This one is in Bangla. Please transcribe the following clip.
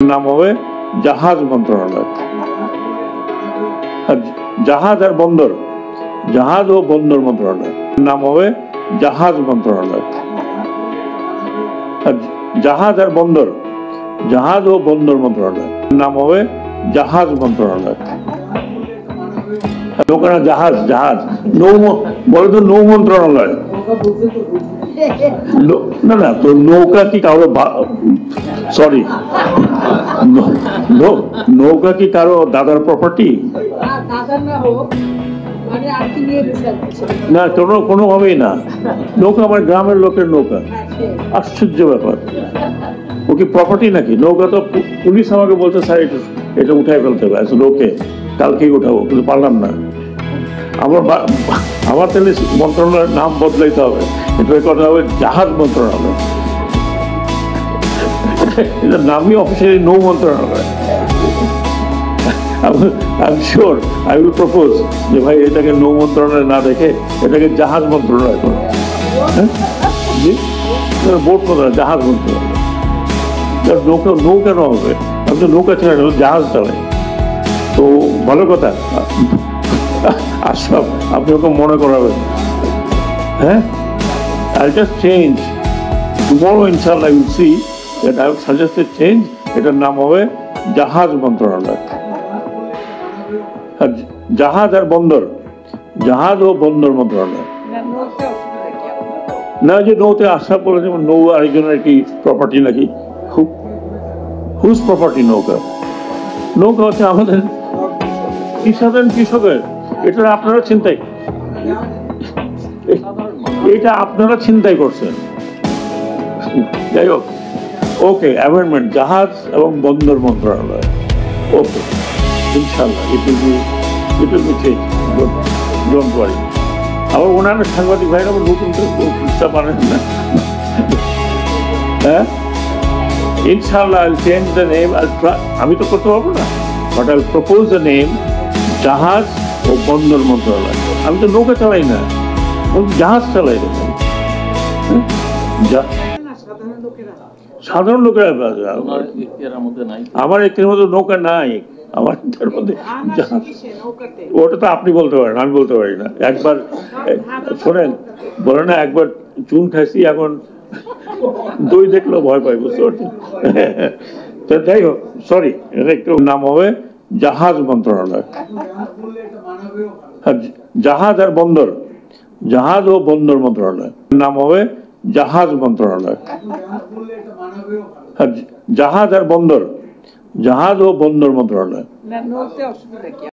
নাম হবে জাহাজ মন্ত্রণালয়। জাহাজ আর বন্দর, জাহাজ ও বন্দর মন্ত্রণালয় নাম হবে জাহাজ মন্ত্রণালয়। জাহাজ আর বন্দর, জাহাজ ও বন্দর মন্ত্রণালয় নাম হবে জাহাজ মন্ত্রণালয়। নৌকা না, জাহাজ, জাহাজ নৌ বলে তো নৌ মন্ত্রণালয়। না না, তো নৌকা কি কারো, সরি, নৌকা কি কারো দাদার প্রপার্টি? না, কোনোভাবেই না। নৌকা আমার গ্রামের লোকের নৌকা। আশ্চর্য ব্যাপার, ও কি প্রপার্টি নাকি? নৌকা তো পুলিশ আমাকে বলছে স্যার এটা উঠাই ফেলতে হবে, লোকে কালকেই উঠাবো, কিন্তু পারলাম না। আমার তাহলে মন্ত্রণালয়ের নাম বদলাইতে হবে, এটা কথা হবে জাহাজ মন্ত্রণালয়। এটার নামই অফিসিয়ালি নৌ মন্ত্রণালয়। I'm sure I will propose যে ভাই এটাকে নৌ মন্ত্রণালয় না দেখে এটাকে জাহাজ মন্ত্রণালয় করো। বোট মন্ত্রণালয়, জাহাজ মন্ত্রণালয়। নৌ কেন হবে? আমি তো নৌকা চালাই, জাহাজ চালাই। তো ভালো কথা, আশরাফ আপনি ওকে মনে করাবেন। হ্যাঁ, I'll just change tomorrow, inshallah you will see that I have suggested change. এটার নাম হবে জাহাজ মন্ত্রণালয়। জাহাজ আর বন্দর, জাহাজ ও বন্দর মন্ত্রণালয়। না, যে নৌতে আশরাফ বলে যেমন নৌ আরেকজনের কি প্রপার্টি নাকি? হুজ প্রপার্টি নৌকা? নৌকা হচ্ছে আমাদের সাধারণ কৃষকের। এটা আপনারা চিন্তাই, এটা আপনারা চিন্তাই করছেন। যাই হোক, ওকে, অ্যামেন্ডমেন্ট জাহাজ এবং বন্দর মন্ত্রণালয়। ওকে, ইনশাল্লাহ it will be change, don't worry. আবার ওনারা সাংবাদিক ভাইরা আবার নতুন বুঝতে পারেন না। হ্যাঁ, ইনশাল্লাহ আইল চেঞ্জ দ্য নেম। আমি তো করতে পারবো না, বাট আইল প্রপোজ দ্য নেম জাহাজ ও বন্দর মন্ত্রণালয়। আমি তো নৌকা চালাই না, জাহাজ চালাই। সাধারণ লোকেরা, আমার একটির মধ্যে নৌকা নাই, আমার মধ্যে ওটা তো আপনি বলতে পারেন, আমি বলতে পারি না। একবার শোনেন, বলে না একবার চুন খাইছি, এখন দই দেখলেও ভয় পাই, বুঝতে পারছেন? তো যাই হোক, সরি, এটা একটু নাম হবে জাহাজ মন্ত্রণালয়। জাহাজ আর বন্দর, জাহাজ ও বন্দর মন্ত্রণালয় নাম হবে জাহাজ মন্ত্রণালয়। জাহাজ আর বন্দর, জাহাজ ও বন্দর মন্ত্রণালয়।